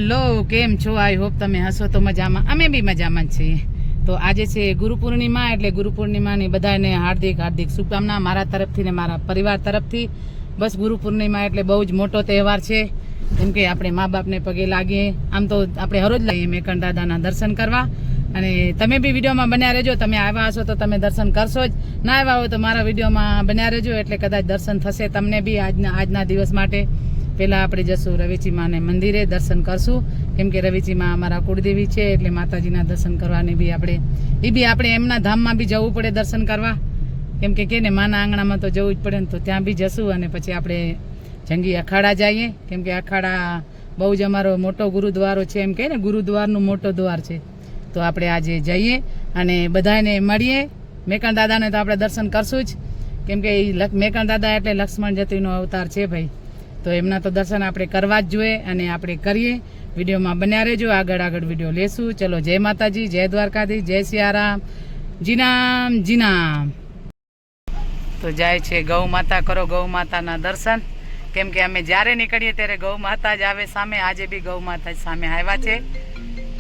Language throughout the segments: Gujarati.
હેલો, કેમ છો? આઈ હોપ તમે હસો તો મજામાં. અમે બી મજામાં જ છીએ. તો આજે છે ગુરુ પૂર્ણિમા, એટલે ગુરુ પૂર્ણિમાની બધાને હાર્દિક હાર્દિક શુભકામના મારા તરફથી ને મારા પરિવાર તરફથી. બસ ગુરુ પૂર્ણિમા એટલે બહુ જ મોટો તહેવાર છે, કેમ કે આપણે મા બાપને પગે લાગીએ. આમ તો આપણે હરોજ લાવીએ મેકણ દાદાના દર્શન કરવા, અને તમે બી વિડીયોમાં બન્યા રહેજો. તમે આવ્યા હશો તો તમે દર્શન કરશો જ, ના આવ્યા હોય તો મારા વિડીયોમાં બન્યા રહેજો, એટલે કદાચ દર્શન થશે તમને બી આજના દિવસ માટે. પહેલાં આપણે જશું રવેચી માને મંદિરે, દર્શન કરશું, કેમ કે રવેચી માં અમારા કુળદેવી છે, એટલે માતાજીના દર્શન કરવાની બી આપણે એમના ધામમાં બી જવું પડે દર્શન કરવા, કેમ કે ને માના આંગણામાં તો જવું જ પડે ને. તો ત્યાં બી જશું, અને પછી આપણે જંગી અખાડા જઈએ, કેમ કે અખાડા બહુ જ અમારો મોટો ગુરુદ્વારો છે, એમ કહે ને ગુરુદ્વારનું મોટો દ્વાર છે. તો આપણે આજે જઈએ અને બધાને મળીએ. મેકણ દાદાને તો આપણે દર્શન કરશું જ, કેમ કે મેકણ દાદા એટલે લક્ષ્મણ જતીનો અવતાર છે ભાઈ, તો એમના તો દર્શન આપણે કરવા જ જોઈએ, અને આપણે કરીએ. વિડીયોમાં બન્યા રહેજો, આગળ વિડીયો લેશું. ચલો, જય માતાજી, જય દ્વારકાધીશ, જય સિયારામ, જીનામ જીનામ. તો જાય છે ગૌ માતા, કરો ગૌ માતાના દર્શન, કેમ કે અમે જ્યારે નીકળીએ ત્યારે ગૌ માતા જ આવે સામે. આજે બી ગૌ માતા જ સામે આવ્યા છે,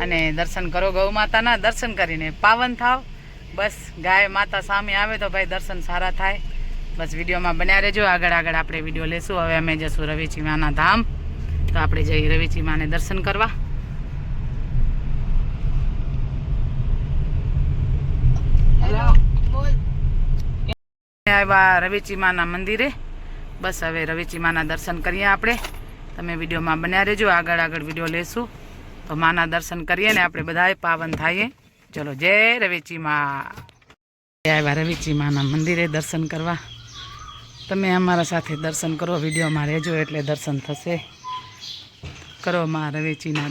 અને દર્શન કરો ગૌ માતાના. દર્શન કરીને પાવન થાવ. બસ ગાય માતા સામે આવે તો ભાઈ દર્શન સારા થાય. બસ વિડીયોમાં બન્યા રહેજો, આગળ આપણે વિડીયો લેશું. હવે અમે જશું રવેચી માના ધામ, તો આપણે જઈએ રવેચી માને દર્શન કરવા. આવ્યા રવેચી માના મંદિરે. બસ હવે રવેચી માના દર્શન કરીએ આપણે. તમે વિડીયોમાં બન્યા રહેજો, આગળ વિડીયો લેશું. તો માના દર્શન કરીએ ને આપણે બધાએ પાવન થાઈએ. ચલો, જય રવેચી માં. આવ્યા રવેચી માના મંદિરે દર્શન કરવા. તમે અમારા સાથે દર્શન કરો, વિડીયોમાં રહેજો એટલે દર્શન થશે. કરો માં રવેચીના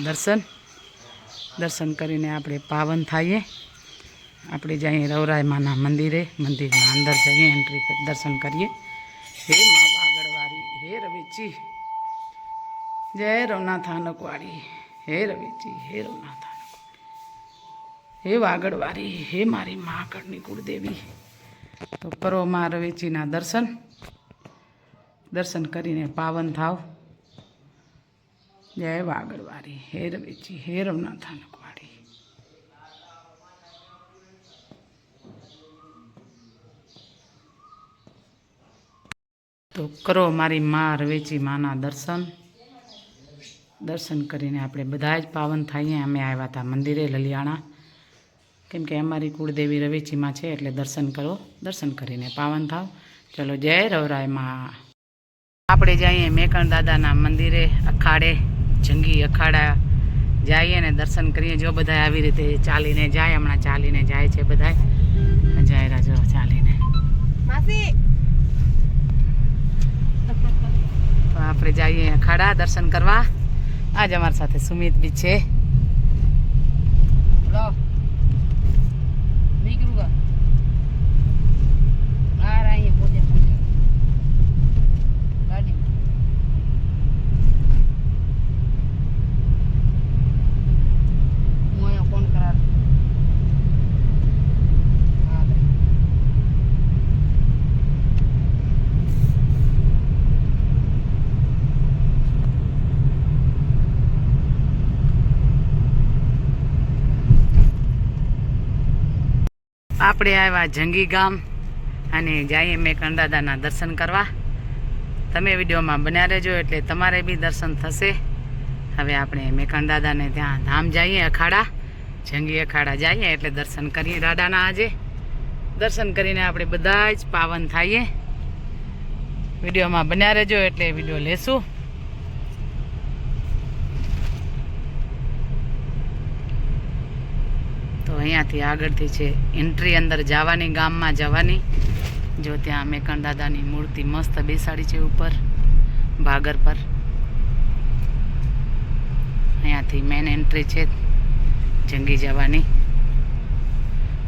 દર્શન કરીને આપણે પાવન થાઈએ. આપણે જઈએ રવરાય માના મંદિરના અંદર જઈએ, એન્ટ્રી દર્શન કરીએ. હે મા વાગડવારી, હે રવેચી, જય રવનાથાનકવાળી, હે રવેચી, હે રવનાથાનકવાળી, હે વાગડવારી, હે મારી મા આગળની કુળદેવી. તો કરો માં રવેચીના દર્શન કરીને પાવન થાવ. જય વાગડવારી, હે રવેચી, હે રવનાથાનકવાળી. તો કરો મારી મા રવેચી માના દર્શન કરીને આપણે બધા જ પાવન થઈએ. અમે આવ્યા હતા મંદિરે લલિયાણા, કેમ કે અમારી કુળદેવી રવેચીમાં છે, એટલે દર્શન કરો, દર્શન કરીને પાવન થાવ. ચલો, જય રવરાય માં. આપણે જઈએ મેકણ દાદાના મંદિરે, અખાડે, જંગી અખાડા જઈએ ને દર્શન કરીએ. જો બધા આવી રીતે ચાલીને જાય, હમણાં ચાલીને જાય છે બધા, જાય રાજો ચાલીને. તો આપણે જઈએ અખાડા દર્શન કરવા. આજ અમારી સાથે સુમિત બી છે. આપણે આવ્યા જંગી ગામ, અને જઈએ મેકણ દાદાના દર્શન કરવા. તમે વિડીયોમાં બન્યા રહેજો એટલે તમારે બી દર્શન થશે. હવે આપણે મેકણ દાદાને ત્યાં ધામ જઈએ, અખાડા, જંગી અખાડા જઈએ એટલે દર્શન કરીએ દાદાના. આજે દર્શન કરીને આપણે બધા જ પાવન થઈએ. વિડીયોમાં બન્યા રહેજો એટલે વિડીયો લેશું. તો અહીંયાથી આગળથી છે એન્ટ્રી અંદર જવાની, ગામમાં જવાની. જો ત્યાં મેકણ દાદાની મૂર્તિ મસ્ત બેસાડી છે ઉપર ભાગર પર. અહીંયાથી મેન એન્ટ્રી છે જંગી જવાની.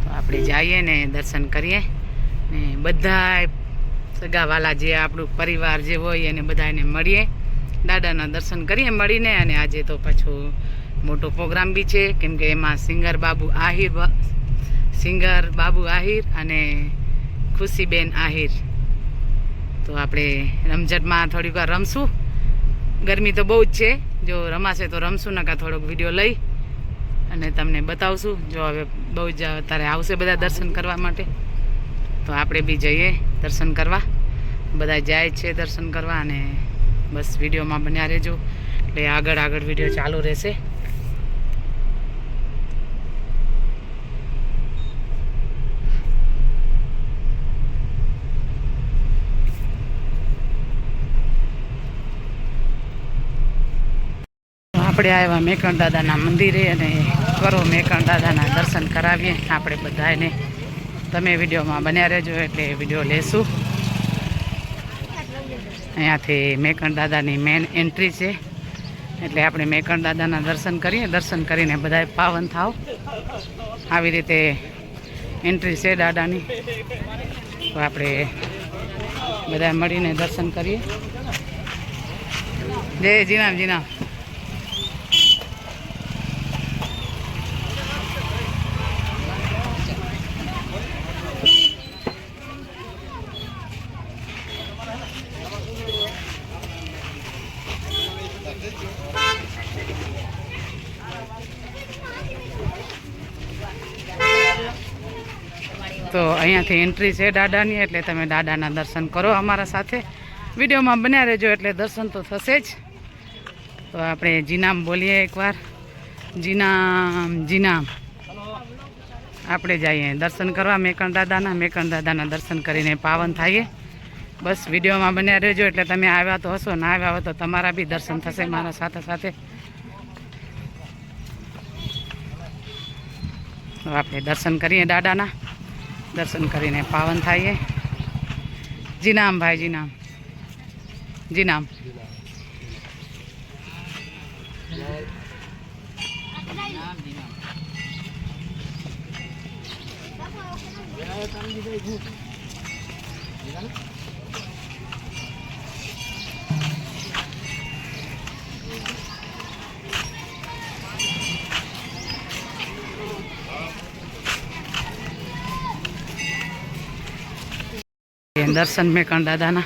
તો આપણે જઈએ ને દર્શન કરીએ, ને બધા સગાવાલા જે આપણું પરિવાર જે હોય એને બધાને મળીએ, દાદાના દર્શન કરીએ મળીને. અને આજે તો પાછું મોટો પ્રોગ્રામ બી છે, કેમ કે એમાં સિંગર બાબુ આહિર અને ખુશીબેન આહિર. તો આપણે રમઝટમાં થોડીક વાર રમશું. ગરમી તો બહુ જ છે, જો રમાશે તો રમશું, નકા થોડોક વિડીયો લઈ અને તમને બતાવશું. જો હવે બહુ જ અત્યારે આવશે બધા દર્શન કરવા માટે, તો આપણે બી જઈએ દર્શન કરવા. બધા જાય છે દર્શન કરવા, અને બસ વિડીયોમાં બન્યા રહેજો, એટલે આગળ વિડીયો ચાલુ રહેશે. આપણે આવ્યા મેકણ દાદાના મંદિરે, અને કરો મેકણ દાદાના દર્શન કરાવીએ આપણે બધાને. તમે વિડીયોમાં બન્યા રહેજો, એટલે વિડીયો લેશું. અહીંયાથી મેકણ દાદાની મેન એન્ટ્રી છે, એટલે આપણે મેકણ દાદાના દર્શન કરીએ. દર્શન કરીને બધા પાવન થાવ. આવી રીતે એન્ટ્રી છે દાદાની, તો આપણે બધા મળીને દર્શન કરીએ. જય જીનામ જીનામ. તો અહીંયાથી એન્ટ્રી છે દાદાની, એટલે તમે દાદાના દર્શન કરો અમારા સાથે. વિડીયોમાં બન્યા રહેજો, એટલે દર્શન તો થશે જ. તો આપણે જીનામ બોલીએ એકવાર. જીનામ જીનામ. આપણે જઈએ દર્શન કરવા મેકણ દાદાના દર્શન કરીને પાવન થઈએ. બસ વિડીયોમાં બન્યા રહેજો, એટલે તમે આવ્યા તો હશો, ના આવ્યા હોય તો તમારા બી દર્શન થશે મારા સાથે સાથે. તો આપણે દર્શન કરીએ દાદાના. દર્શન કરીને પાવન થઈએ. જીનામ ભાઈ, જીનામ જીનામ. દર્શન મેકણ દાદાના.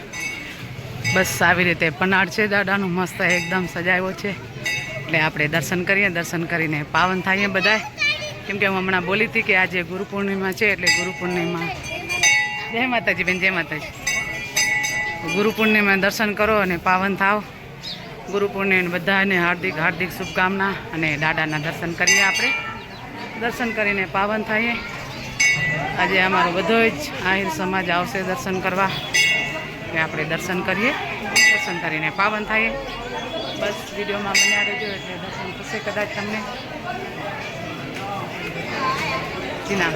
બસ આવી રીતે પનાળ છે દાદાનું, મસ્ત એકદમ સજાવ્યો છે. એટલે આપણે દર્શન કરીએ. દર્શન કરીને પાવન થઈએ બધા. કેમ કે હું હમણાં બોલી હતી કે આજે ગુરુ પૂર્ણિમા છે, એટલે ગુરુ પૂર્ણિમા. જય માતાજી બેન, જય માતાજી. ગુરુ પૂર્ણિમા દર્શન કરો અને પાવન થાવ. ગુરુ પૂર્ણિમા બધાને હાર્દિક હાર્દિક શુભકામના. અને દાદાના દર્શન કરીએ આપણે. દર્શન કરીને પાવન થઈએ. આજે અમારો બધો જ આહિર સમાજ આવશે દર્શન કરવા, એટલે આપણે દર્શન કરીએ. દર્શન કરીને પાવન થઈએ. બસ વિડીયોમાં બન્યા રહેજો, એટલે દર્શન થશે કદાચ તમને. જીના